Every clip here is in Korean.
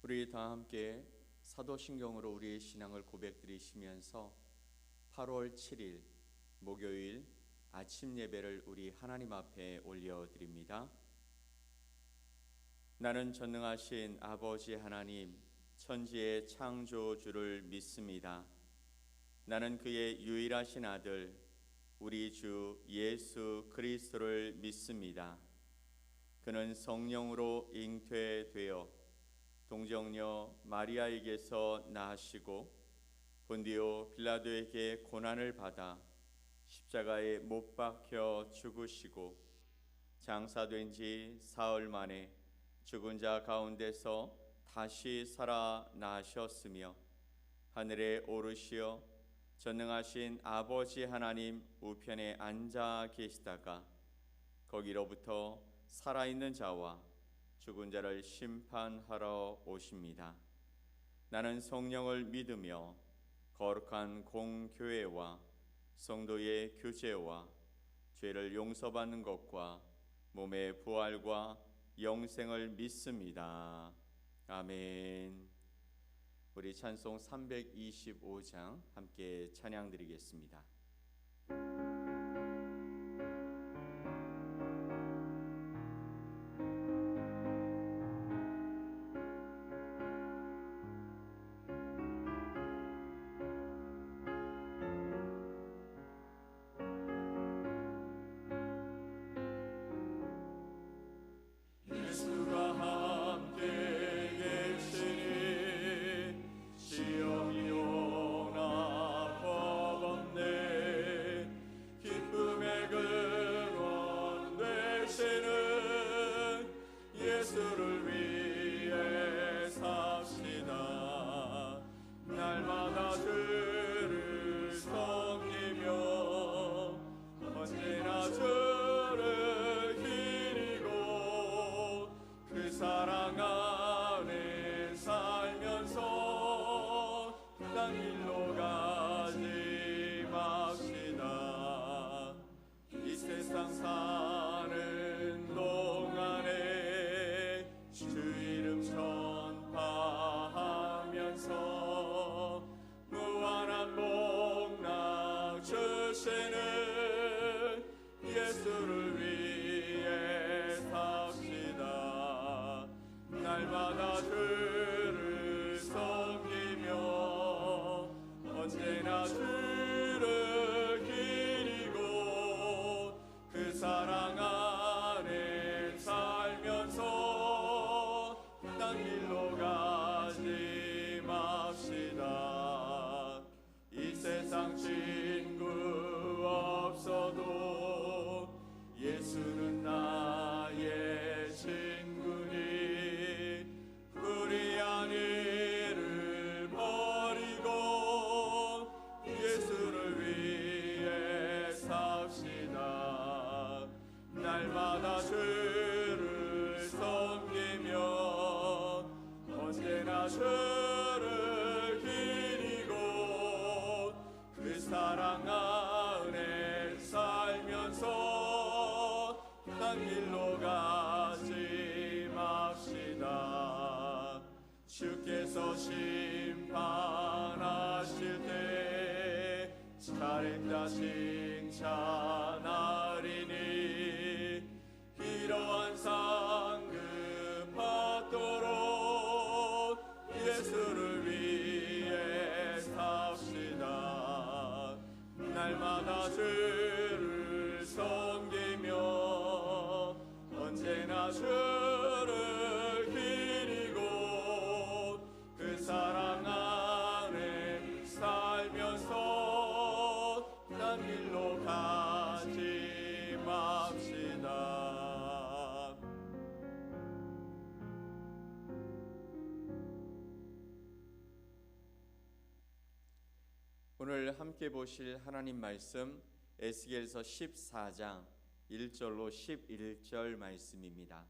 우리 다 함께 사도신경으로 우리의 신앙을 고백드리시면서 8월 7일 목요일 아침 예배를 우리 하나님 앞에 올려드립니다. 나는 전능하신 아버지 하나님, 천지의 창조주를 믿습니다. 나는 그의 유일하신 아들, 우리 주 예수 그리스도를 믿습니다. 그는 성령으로 잉태되어 동정녀 마리아에게서 나시고 본디오 빌라도에게 고난을 받아 십자가에 못 박혀 죽으시고 장사된 지 사흘 만에 죽은 자 가운데서 다시 살아나셨으며 하늘에 오르시어 전능하신 아버지 하나님 우편에 앉아 계시다가 거기로부터 살아있는 자와 죽은 자를 심판하러 오십니다. 나는 성령을 믿으며 거룩한 공교회와 성도의 교제와 죄를 용서받는 것과 몸의 부활과 영생을 믿습니다. 아멘. 우리 찬송 325장 함께 찬양 드리겠습니다. 세상 사는 동안에 주 이름 전파하면서 무한한 복락 주시는 예수를 위해 삽시다. 날마다 주를 섬기며 언제나 주를 기리고 그 사랑 안에 살면서 딴 길로 가지 맙시다. 이 세상 친구 없어도 예수는 나의 친구니 불의한 일을 버리고 예수를 위해 삽시다. 날마다 주를 섬기며 언제나 주를 기리고 그 사랑 안에 살면서 딴 길로 가지 맙시다. 주께서 심판하실 때 잘했다 칭찬하리니 이러한 상급 받도록 예수를 위해 삽시다. 날마다 주를 섬기며 언제나 주를 기리고 그 사랑 안에 살면서 딴 길로 가지 맙시다. 오늘 함께 보실 하나님 말씀 에스겔서 14장 1절로 11절 말씀입니다.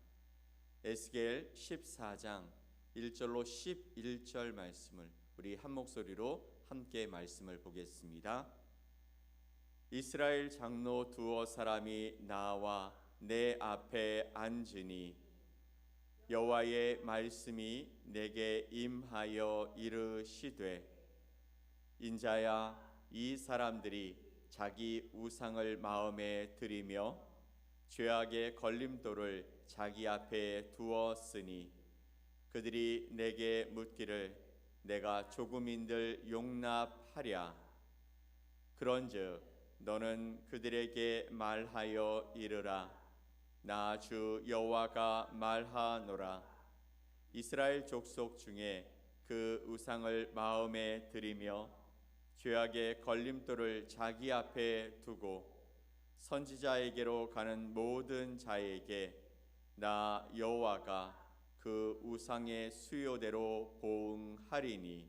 에스겔 14장 1절로 11절 말씀을 우리 한 목소리로 함께 말씀을 보겠습니다. 이스라엘 장로 두어 사람이 나와 내 앞에 앉으니 여호와의 말씀이 내게 임하여 이르시되 인자야 이 사람들이 자기 우상을 마음에 들이며 죄악의 걸림돌을 자기 앞에 두었으니 그들이 내게 묻기를 내가 조금인들 용납하랴. 그런즉 너는 그들에게 말하여 이르라. 나 주 여호와가 말하노라. 이스라엘 족속 중에 그 우상을 마음에 들이며 죄악의 걸림돌을 자기 앞에 두고 선지자에게로 가는 모든 자에게 나 여호와가 그 우상의 수요대로 보응하리니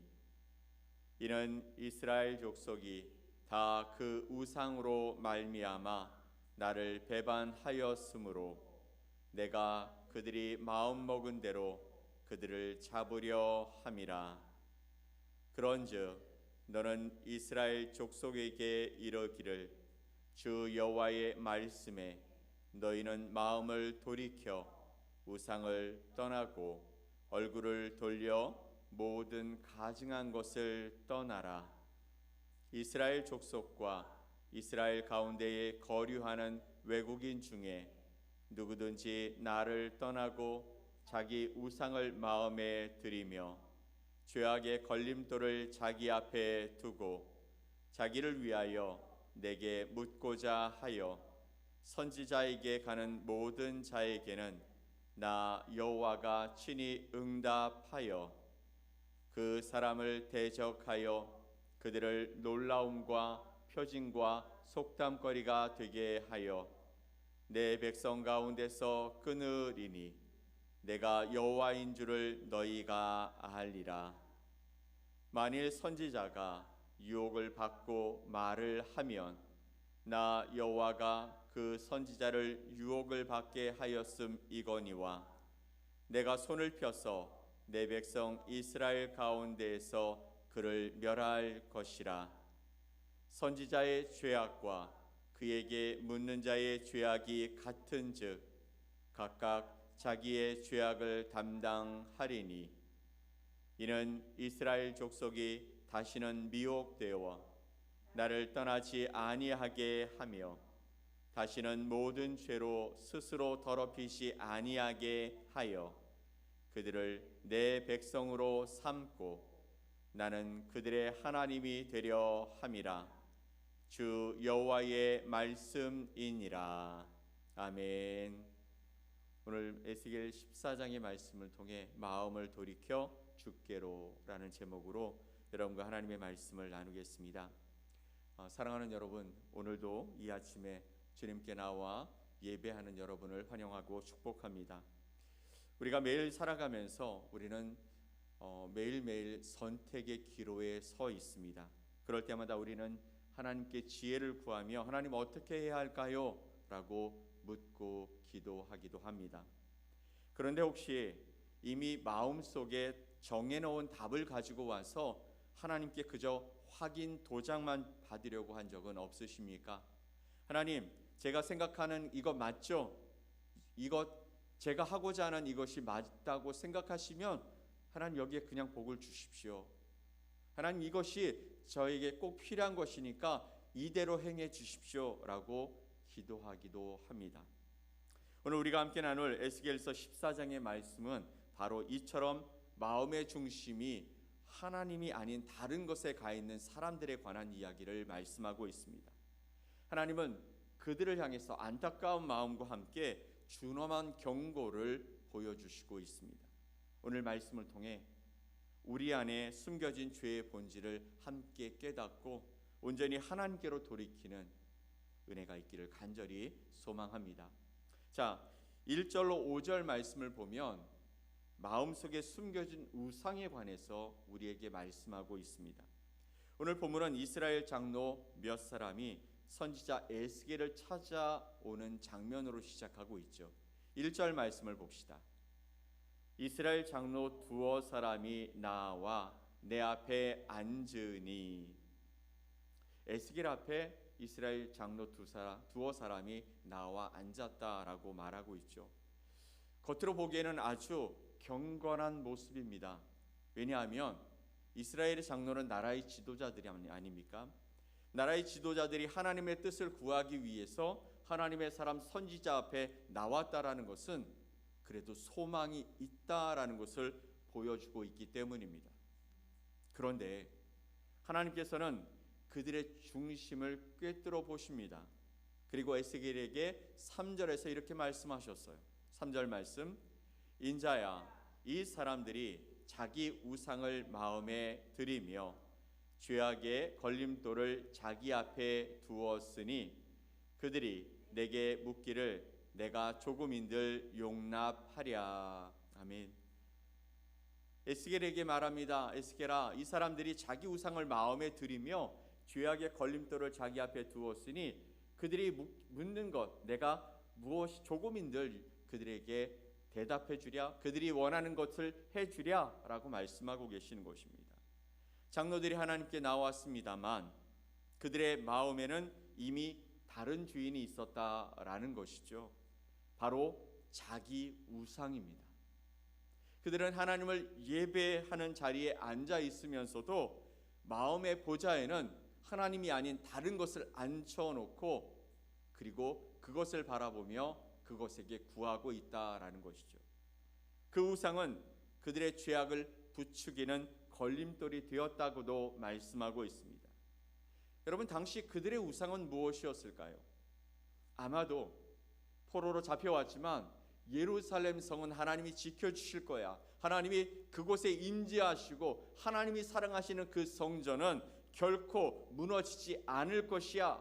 이는 이스라엘 족속이 다 그 우상으로 말미암아 나를 배반하였으므로 내가 그들이 마음먹은 대로 그들을 잡으려 함이라. 그런즉 너는 이스라엘 족속에게 이르기를 주 여호와의 말씀에 너희는 마음을 돌이켜 우상을 떠나고 얼굴을 돌려 모든 가증한 것을 떠나라. 이스라엘 족속과 이스라엘 가운데에 거류하는 외국인 중에 누구든지 나를 떠나고 자기 우상을 마음에 들이며 죄악의 걸림돌을 자기 앞에 두고 자기를 위하여 내게 묻고자 하여 선지자에게 가는 모든 자에게는 나 여호와가 친히 응답하여 그 사람을 대적하여 그들을 놀라움과 표징과 속담거리가 되게 하여 내 백성 가운데서 끊으리니 내가 여호와인 줄을 너희가 알리라. 만일 선지자가 유혹을 받고 말을 하면 나 여호와가 그 선지자를 유혹을 받게 하였음이거니와 내가 손을 펴서 내 백성 이스라엘 가운데에서 그를 멸할 것이라. 선지자의 죄악과 그에게 묻는 자의 죄악이 같은즉 각각 자기의 죄악을 담당하리니 이는 이스라엘 족속이 다시는 미혹되어 나를 떠나지 아니하게 하며 다시는 모든 죄로 스스로 더럽히지 아니하게 하여 그들을 내 백성으로 삼고 나는 그들의 하나님이 되려 함이라. 주 여호와의 말씀이니라. 아멘. 오늘 에스겔 14장의 말씀을 통해 마음을 돌이켜 주께로라는 제목으로 여러분과 하나님의 말씀을 나누겠습니다. 사랑하는 여러분, 오늘도 이 아침에 주님께 나와 예배하는 여러분을 환영하고 축복합니다. 우리가 매일 살아가면서 우리는 매일매일 선택의 기로에 서 있습니다. 그럴 때마다 우리는 하나님께 지혜를 구하며 하나님 어떻게 해야 할까요? 라고 묻고 기도하기도 합니다. 그런데 혹시 이미 마음속에 정해놓은 답을 가지고 와서 하나님께 그저 확인 도장만 받으려고 한 적은 없으십니까? 하나님, 제가 생각하는 이거 맞죠? 이것 제가 하고자 하는 이것이 맞다고 생각하시면 하나님 여기에 그냥 복을 주십시오. 하나님 이것이 저에게 꼭 필요한 것이니까 이대로 행해 주십시오 라고 기도하기도 합니다. 오늘 우리가 함께 나눌 에스겔서 14장의 말씀은 바로 이처럼 마음의 중심이 하나님이 아닌 다른 것에 가 있는 사람들에 관한 이야기를 말씀하고 있습니다. 하나님은 그들을 향해서 안타까운 마음과 함께 준엄한 경고를 보여주시고 있습니다. 오늘 말씀을 통해 우리 안에 숨겨진 죄의 본질을 함께 깨닫고 온전히 하나님께로 돌이키는 은혜가 있기를 간절히 소망합니다. 자, 1절로 5절 말씀을 보면 마음속에 숨겨진 우상에 관해서 우리에게 말씀하고 있습니다. 오늘 본문은 이스라엘 장로 몇 사람이 선지자 에스겔을 찾아오는 장면으로 시작하고 있죠. 1절 말씀을 봅시다. 이스라엘 장로 두어 사람이 나와 내 앞에 앉으니. 에스겔 앞에 이스라엘 장로 두어 사람이 나와 앉았다라고 말하고 있죠. 겉으로 보기에는 아주 경건한 모습입니다. 왜냐하면 이스라엘의 장로는 나라의 지도자들이 아닙니까? 나라의 지도자들이 하나님의 뜻을 구하기 위해서 하나님의 사람 선지자 앞에 나왔다라는 것은 그래도 소망이 있다라는 것을 보여주고 있기 때문입니다. 그런데 하나님께서는 그들의 중심을 꿰뚫어 보십니다. 그리고 에스겔에게 3절에서 이렇게 말씀하셨어요. 3절 말씀, 인자야, 이 사람들이 자기 우상을 마음에 들이며 죄악의 걸림돌을 자기 앞에 두었으니 그들이 내게 묻기를 내가 조금인들 용납하랴. 아멘. 에스겔에게 말합니다. 에스겔아, 이 사람들이 자기 우상을 마음에 들이며 죄악의 걸림돌을 자기 앞에 두었으니 그들이 묻는 것 내가 무엇이 조금인들 그들에게 대답해 주랴, 그들이 원하는 것을 해 주랴 라고 말씀하고 계시는 것입니다. 장로들이 하나님께 나왔습니다만 그들의 마음에는 이미 다른 주인이 있었다라는 것이죠. 바로 자기 우상입니다. 그들은 하나님을 예배하는 자리에 앉아 있으면서도 마음의 보좌에는 하나님이 아닌 다른 것을 앉혀놓고 그리고 그것을 바라보며 그것에게 구하고 있다라는 것이죠. 그 우상은 그들의 죄악을 부추기는 걸림돌이 되었다고도 말씀하고 있습니다. 여러분, 당시 그들의 우상은 무엇이었을까요? 아마도 포로로 잡혀왔지만 예루살렘 성은 하나님이 지켜주실 거야, 하나님이 그곳에 임재하시고 하나님이 사랑하시는 그 성전은 결코 무너지지 않을 것이야.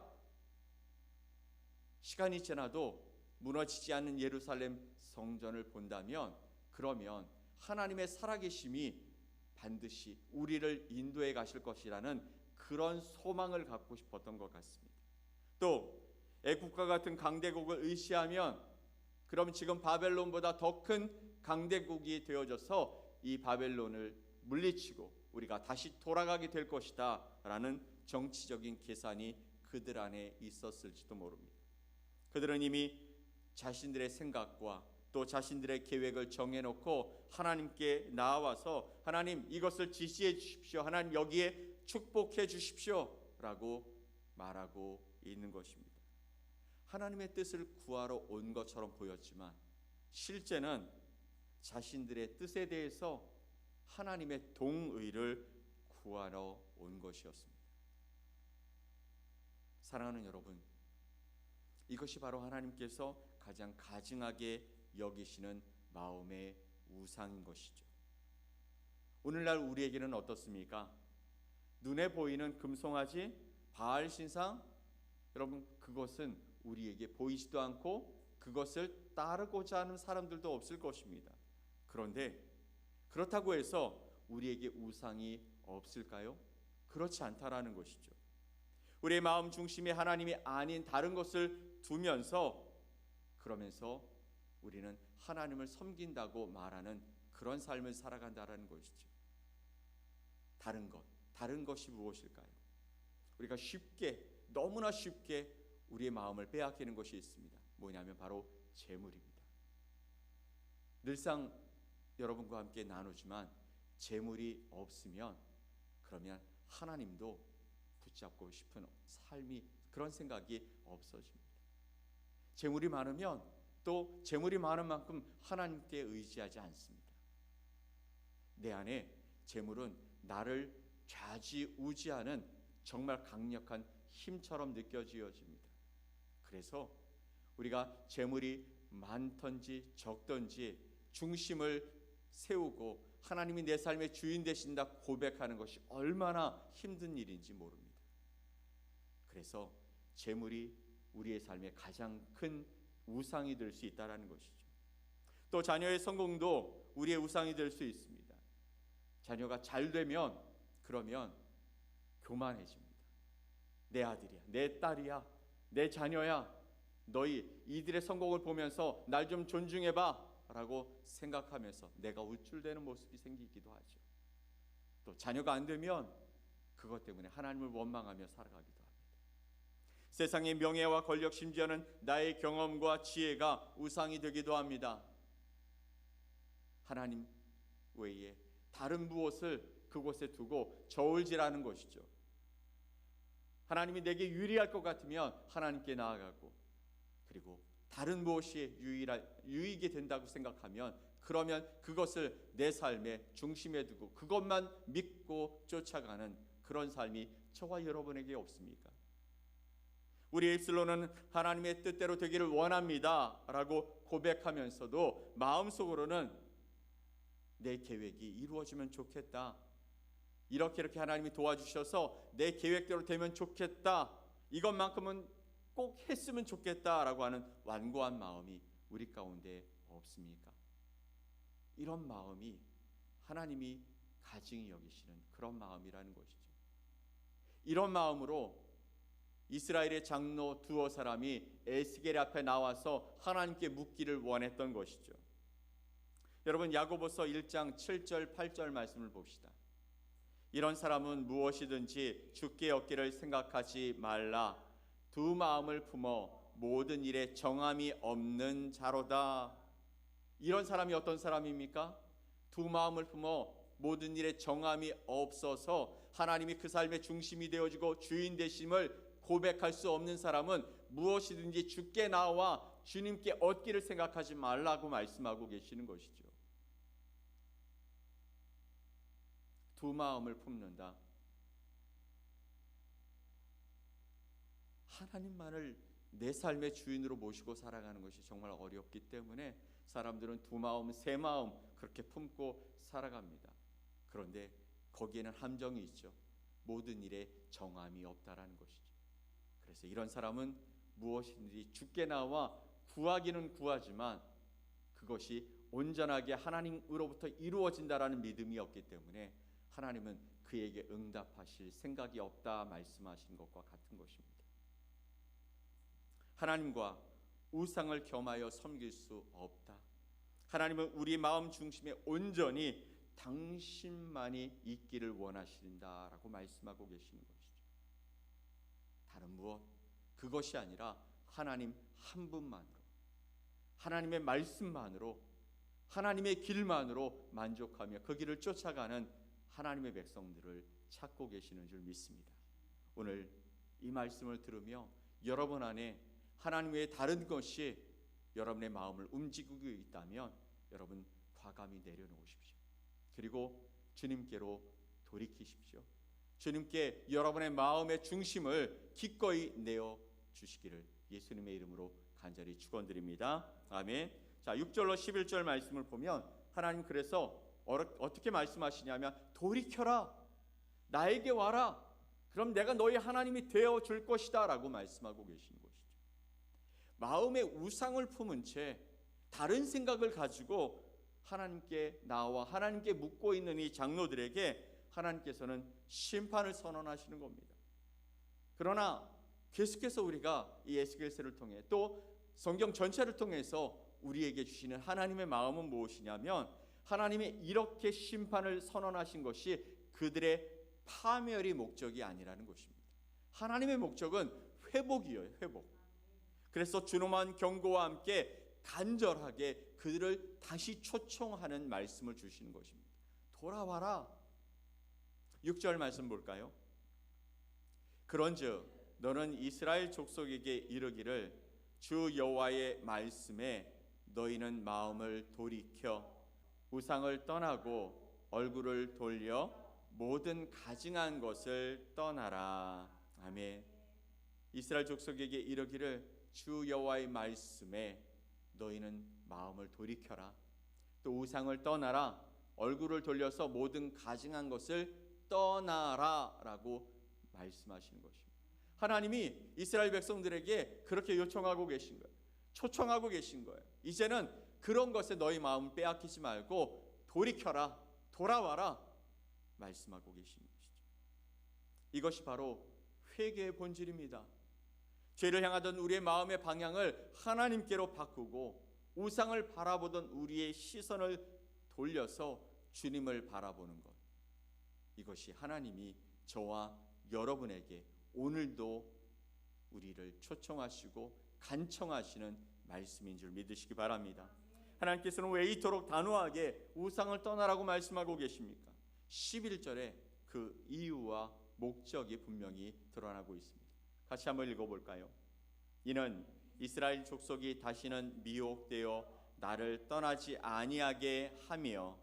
시간이 지나도 무너지지 않는 예루살렘 성전을 본다면 그러면 하나님의 살아계심이 반드시 우리를 인도해 가실 것이라는 그런 소망을 갖고 싶었던 것 같습니다. 또 애국과 같은 강대국을 의시하면 그럼 지금 바벨론보다 더 큰 강대국이 되어져서 이 바벨론을 물리치고 우리가 다시 돌아가게 될 것이다 라는 정치적인 계산이 그들 안에 있었을지도 모릅니다. 그들은 이미 자신들의 생각과 또 자신들의 계획을 정해놓고 하나님께 나와서 하나님 이것을 지시해 주십시오, 하나님 여기에 축복해 주십시오 라고 말하고 있는 것입니다. 하나님의 뜻을 구하러 온 것처럼 보였지만 실제는 자신들의 뜻에 대해서 하나님의 동의를 구하러 온 것이었습니다. 사랑하는 여러분, 이것이 바로 하나님께서 가장 가증하게 여기시는 마음의 우상인 것이죠. 오늘날 우리에게는 어떻습니까? 눈에 보이는 금송아지, 바알 신상, 여러분 그것은 우리에게 보이지도 않고 그것을 따르고자 하는 사람들도 없을 것입니다. 그런데 그렇다고 해서 우리에게 우상이 없을까요? 그렇지 않다라는 것이죠. 우리의 마음 중심에 하나님이 아닌 다른 것을 두면서 그러면서 우리는 하나님을 섬긴다고 말하는 그런 삶을 살아간다라는 것이죠. 다른 것이 무엇일까요? 우리가 쉽게, 너무나 쉽게 우리의 마음을 빼앗기는 것이 있습니다. 뭐냐면 바로 재물입니다. 늘상 여러분과 함께 나누지만 재물이 없으면 그러면 하나님도 붙잡고 싶은 삶이, 그런 생각이 없어집니다. 재물이 많으면 또 재물이 많은 만큼 하나님께 의지하지 않습니다. 내 안에 재물은 나를 좌지우지하는 정말 강력한 힘처럼 느껴지어집니다. 그래서 우리가 재물이 많든지 적든지 중심을 세우고 하나님이 내 삶의 주인 되신다 고백하는 것이 얼마나 힘든 일인지 모릅니다. 그래서 재물이 우리의 삶의 가장 큰 우상이 될 수 있다는 것이죠. 또 자녀의 성공도 우리의 우상이 될 수 있습니다. 자녀가 잘 되면 그러면 교만해집니다. 내 아들이야, 내 딸이야, 내 자녀야, 너희 이들의 성공을 보면서 날 좀 존중해봐 라고 생각하면서 내가 우쭐대는 모습이 생기기도 하죠. 또 자녀가 안 되면 그것 때문에 하나님을 원망하며 살아가기도 합니다. 세상의 명예와 권력, 심지어는 나의 경험과 지혜가 우상이 되기도 합니다. 하나님 외에 다른 무엇을 그곳에 두고 저울질하는 것이죠. 하나님이 내게 유리할 것 같으면 하나님께 나아가고, 그리고 다른 무엇이 유익이 된다고 생각하면 그러면 그것을 내 삶의 중심에 두고 그것만 믿고 쫓아가는 그런 삶이 저와 여러분에게 없습니까? 우리 입술로는 하나님의 뜻대로 되기를 원합니다 라고 고백하면서도 마음속으로는 내 계획이 이루어지면 좋겠다, 이렇게 하나님이 도와주셔서 내 계획대로 되면 좋겠다, 이것만큼은 꼭 했으면 좋겠다라고 하는 완고한 마음이 우리 가운데 없습니까? 이런 마음이 하나님이 가증히 여기시는 그런 마음이라는 것이죠. 이런 마음으로 이스라엘의 장로 두어 사람이 에스겔 앞에 나와서 하나님께 묻기를 원했던 것이죠. 여러분, 야고보서 1장 7절 8절 말씀을 봅시다. 이런 사람은 무엇이든지 주께 얻기를 생각하지 말라. 두 마음을 품어 모든 일에 정함이 없는 자로다. 이런 사람이 어떤 사람입니까? 두 마음을 품어 모든 일에 정함이 없어서 하나님이 그 삶의 중심이 되어지고 주인 되심을 고백할 수 없는 사람은 무엇이든지 주께 나와 주님께 얻기를 생각하지 말라고 말씀하고 계시는 것이죠. 두 마음을 품는다. 하나님만을 내 삶의 주인으로 모시고 살아가는 것이 정말 어렵기 때문에 사람들은 두 마음, 세 마음 그렇게 품고 살아갑니다. 그런데 거기에는 함정이 있죠. 모든 일에 정함이 없다라는 것이죠. 그래서 이런 사람은 무엇인지 주께 나와 구하기는 구하지만 그것이 온전하게 하나님으로부터 이루어진다라는 믿음이 없기 때문에 하나님은 그에게 응답하실 생각이 없다 말씀하신 것과 같은 것입니다. 하나님과 우상을 겸하여 섬길 수 없다. 하나님은 우리 마음 중심에 온전히 당신만이 있기를 원하신다라고 말씀하고 계시는 것이죠. 다른 무엇, 그것이 아니라 하나님 한 분만으로, 하나님의 말씀만으로, 하나님의 길만으로 만족하며 그 길을 쫓아가는 하나님의 백성들을 찾고 계시는 줄 믿습니다. 오늘 이 말씀을 들으며 여러분 안에 하나님 외에 다른 것이 여러분의 마음을 움직이고 있다면 여러분 과감히 내려놓으십시오. 그리고 주님께로 돌이키십시오. 주님께 여러분의 마음의 중심을 기꺼이 내어 주시기를 예수님의 이름으로 간절히 축원드립니다. 아멘. 자, 6절로 11절 말씀을 보면 하나님 그래서 어떻게 말씀하시냐면 돌이켜라, 나에게 와라, 그럼 내가 너희 하나님이 되어 줄 것이다 라고 말씀하고 계신 것이죠. 마음에 우상을 품은 채 다른 생각을 가지고 하나님께 나와 하나님께 묻고 있는 이 장로들에게 하나님께서는 심판을 선언하시는 겁니다. 그러나 계속해서 우리가 이 에스겔서를 통해 또 성경 전체를 통해서 우리에게 주시는 하나님의 마음은 무엇이냐면 하나님이 이렇게 심판을 선언하신 것이 그들의 파멸이 목적이 아니라는 것입니다. 하나님의 목적은 회복이에요. 회복. 그래서 준엄한 경고와 함께 간절하게 그들을 다시 초청하는 말씀을 주시는 것입니다. 돌아와라. 6절 말씀 볼까요? 그런즉 너는 이스라엘 족속에게 이르기를 주 여호와의 말씀에 너희는 마음을 돌이켜 우상을 떠나고 얼굴을 돌려 모든 가증한 것을 떠나라. 아멘. 이스라엘 족속에게 이르기를 주 여호와의 말씀에 너희는 마음을 돌이켜라. 또 우상을 떠나라. 얼굴을 돌려서 모든 가증한 것을 떠나라 라고 말씀하시는 것입니다. 하나님이 이스라엘 백성들에게 그렇게 요청하고 계신 거예요. 초청하고 계신 거예요. 이제는 그런 것에 너희 마음을 빼앗기지 말고 돌이켜라, 돌아와라 말씀하고 계신 것이죠. 이것이 바로 회개의 본질입니다. 죄를 향하던 우리의 마음의 방향을 하나님께로 바꾸고 우상을 바라보던 우리의 시선을 돌려서 주님을 바라보는 것, 이것이 하나님이 저와 여러분에게 오늘도 우리를 초청하시고 간청하시는 말씀인 줄 믿으시기 바랍니다. 하나님께서는 왜 이토록 단호하게 우상을 떠나라고 말씀하고 계십니까? 11절에 그 이유와 목적이 분명히 드러나고 있습니다. 같이 한번 읽어볼까요? 이는 이스라엘 족속이 다시는 미혹되어 나를 떠나지 아니하게 하며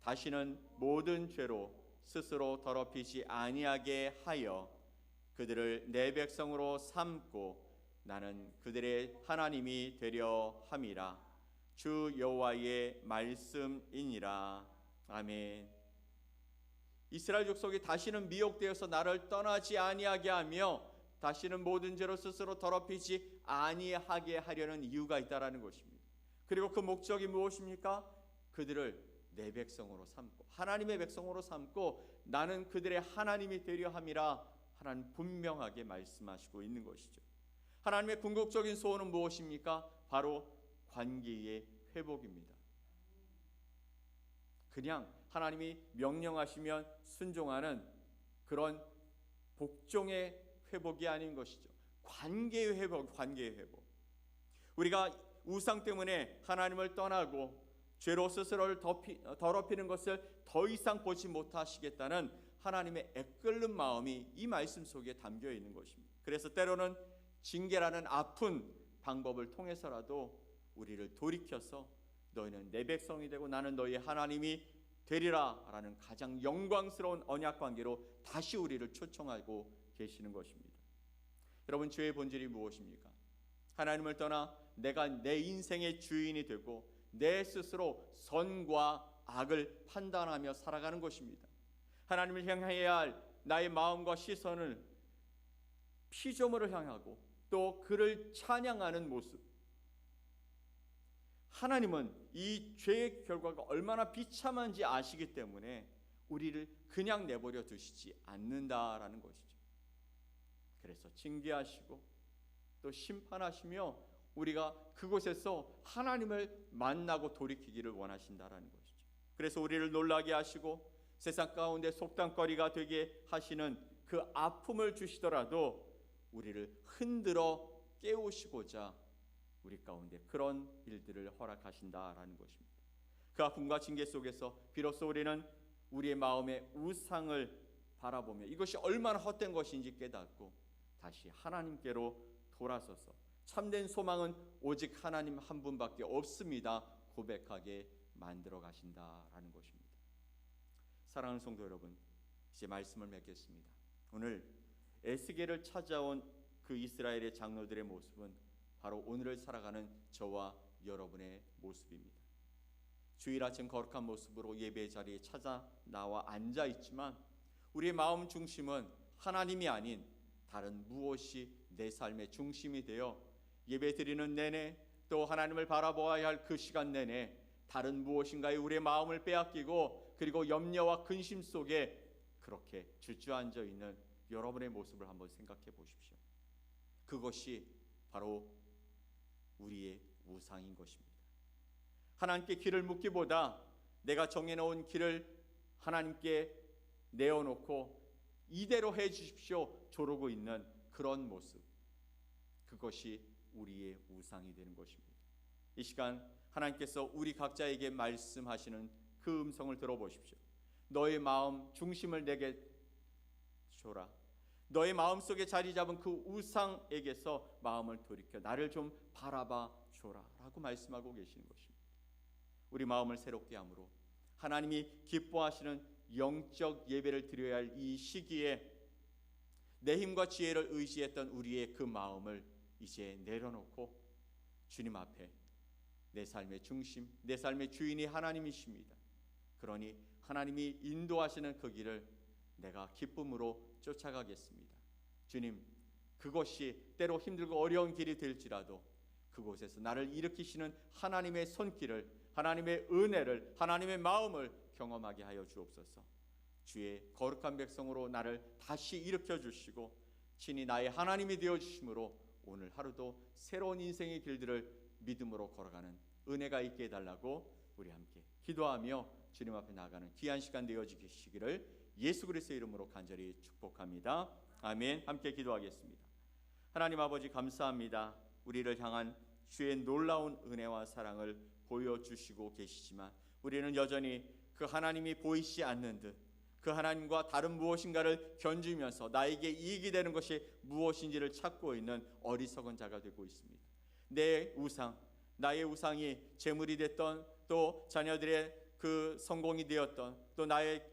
다시는 모든 죄로 스스로 더럽히지 아니하게 하여 그들을 내 백성으로 삼고 나는 그들의 하나님이 되려 함이라. 주 여호와의 말씀이니라. 아멘. 이스라엘 족속이 다시는 미혹되어서 나를 떠나지 아니하게 하며 다시는 모든 죄로 스스로 더럽히지 아니하게 하려는 이유가 있다라는 것입니다. 그리고 그 목적이 무엇입니까? 그들을 내 백성으로 삼고 하나님의 백성으로 삼고 나는 그들의 하나님이 되려 함이라. 하나님 분명하게 말씀하시고 있는 것이죠. 하나님의 궁극적인 소원은 무엇입니까? 바로 관계의 회복입니다. 그냥 하나님이 명령하시면 순종하는 그런 복종의 회복이 아닌 것이죠. 관계의 회복, 관계의 회복. 우리가 우상 때문에 하나님을 떠나고 죄로 스스로를 더럽히는 것을 더 이상 보지 못하시겠다는 하나님의 애끓는 마음이 이 말씀 속에 담겨 있는 것입니다. 그래서 때로는 징계라는 아픈 방법을 통해서라도 우리를 돌이켜서 너희는 내 백성이 되고 나는 너희의 하나님이 되리라 라는 가장 영광스러운 언약 관계로 다시 우리를 초청하고 계시는 것입니다. 여러분, 죄의 본질이 무엇입니까? 하나님을 떠나 내가 내 인생의 주인이 되고 내 스스로 선과 악을 판단하며 살아가는 것입니다. 하나님을 향해야 할 나의 마음과 시선을 피조물을 향하고 또 그를 찬양하는 모습. 하나님은 이 죄의 결과가 얼마나 비참한지 아시기 때문에 우리를 그냥 내버려 두시지 않는다라는 것이죠. 그래서 징계하시고 또 심판하시며 우리가 그곳에서 하나님을 만나고 돌이키기를 원하신다라는 것이죠. 그래서 우리를 놀라게 하시고 세상 가운데 속담거리가 되게 하시는 그 아픔을 주시더라도 우리를 흔들어 깨우시고자 우리 가운데 그런 일들을 허락하신다라는 것입니다. 그 아픔과 징계 속에서 비로소 우리는 우리의 마음의 우상을 바라보며 이것이 얼마나 헛된 것인지 깨닫고 다시 하나님께로 돌아서서 참된 소망은 오직 하나님 한 분밖에 없습니다 고백하게 만들어 가신다라는 것입니다. 사랑하는 성도 여러분, 이제 말씀을 맺겠습니다. 오늘 에스겔을 찾아온 그 이스라엘의 장로들의 모습은 바로 오늘을 살아가는 저와 여러분의 모습입니다. 주일 아침 거룩한 모습으로 예배 자리에 찾아 나와 앉아 있지만 우리의 마음 중심은 하나님이 아닌 다른 무엇이 내 삶의 중심이 되어 예배 드리는 내내 또 하나님을 바라보아야 할 그 시간 내내 다른 무엇인가에 우리의 마음을 빼앗기고 그리고 염려와 근심 속에 그렇게 주저앉아 있는 여러분의 모습을 한번 생각해 보십시오. 그것이 바로 우리의 우상인 것입니다. 하나님께 길을 묻기보다 내가 정해놓은 길을 하나님께 내어놓고 이대로 해 주십시오 조르고 있는 그런 모습, 그것이 우리의 우상이 되는 것입니다. 이 시간 하나님께서 우리 각자에게 말씀하시는 그 음성을 들어보십시오. 너의 마음 중심을 내게 줘라. 너의 마음속에 자리 잡은 그 우상에게서 마음을 돌이켜 나를 좀 바라봐 줘라 라고 말씀하고 계시는 것입니다. 우리 마음을 새롭게 함으로 하나님이 기뻐하시는 영적 예배를 드려야 할 이 시기에 내 힘과 지혜를 의지했던 우리의 그 마음을 이제 내려놓고 주님 앞에 내 삶의 중심, 내 삶의 주인이 하나님이십니다. 그러니 하나님이 인도하시는 그 길을 내가 기쁨으로 쫓아가겠습니다. 주님, 그것이 때로 힘들고 어려운 길이 될지라도 그곳에서 나를 일으키시는 하나님의 손길을, 하나님의 은혜를, 하나님의 마음을 경험하게 하여 주옵소서. 주의 거룩한 백성으로 나를 다시 일으켜 주시고 친히 나의 하나님이 되어 주심으로 오늘 하루도 새로운 인생의 길들을 믿음으로 걸어가는 은혜가 있게 해달라고 우리 함께 기도하며 주님 앞에 나아가는 귀한 시간 되어지시기를 예수 그리스도의 이름으로 간절히 축복합니다. 아멘. 함께 기도하겠습니다. 하나님 아버지 감사합니다. 우리를 향한 주의 놀라운 은혜와 사랑을 보여주시고 계시지만 우리는 여전히 그 하나님이 보이지 않는 듯 그 하나님과 다른 무엇인가를 견주면서 나에게 이익이 되는 것이 무엇인지를 찾고 있는 어리석은 자가 되고 있습니다. 내 우상, 나의 우상이 재물이 됐던, 또 자녀들의 그 성공이 되었던, 또 나의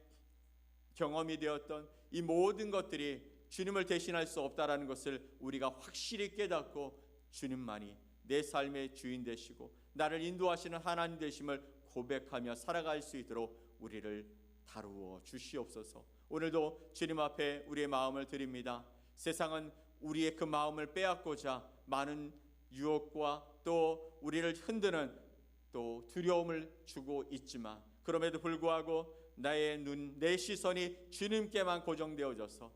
경험이 되었던 이 모든 것들이 주님을 대신할 수 없다라는 것을 우리가 확실히 깨닫고 주님만이 내 삶의 주인 되시고 나를 인도하시는 하나님 되심을 고백하며 살아갈 수 있도록 우리를 다루어 주시옵소서. 오늘도 주님 앞에 우리의 마음을 드립니다. 세상은 우리의 그 마음을 빼앗고자 많은 유혹과 또 우리를 흔드는 또 두려움을 주고 있지만, 그럼에도 불구하고 나의 눈, 내 시선이 주님께만 고정되어져서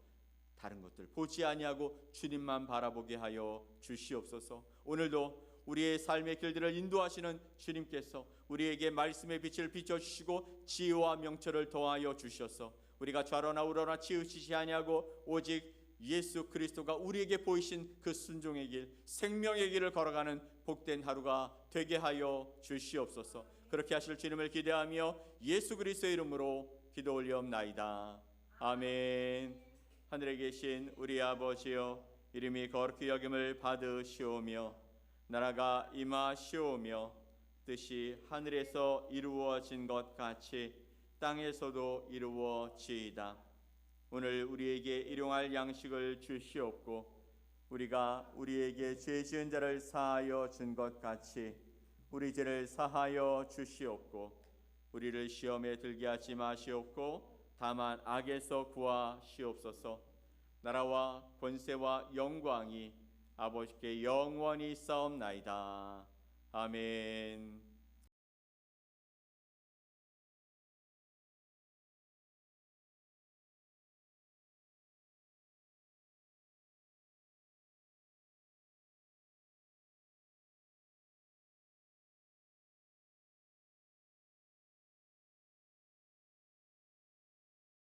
다른 것들 보지 아니하고 주님만 바라보게 하여 주시옵소서. 오늘도 우리의 삶의 길들을 인도하시는 주님께서 우리에게 말씀의 빛을 비춰주시고 지혜와 명철을 더하여 주셔서 우리가 좌로나 우로나 치우치지 아니하고 오직 예수 그리스도가 우리에게 보이신 그 순종의 길, 생명의 길을 걸어가는 복된 하루가 되게 하여 주시옵소서. 그렇게 하실 주님을 기대하며 예수 그리스도의 이름으로 기도 올리옵나이다. 아멘. 하늘에 계신 우리 아버지여, 이름이 거룩히 여김을 받으시오며 나라가 임하시오며 뜻이 하늘에서 이루어진 것 같이 땅에서도 이루어지이다. 오늘 우리에게 일용할 양식을 주시옵고 우리가 우리에게 죄 지은 자를 사하여 준 것 같이 우리 죄를 사하여 주시옵고 우리를 시험에 들게 하지 마시옵고 다만 악에서 구하시옵소서. 나라와 권세와 영광이 아버지께 영원히 싸움나이다. 아멘.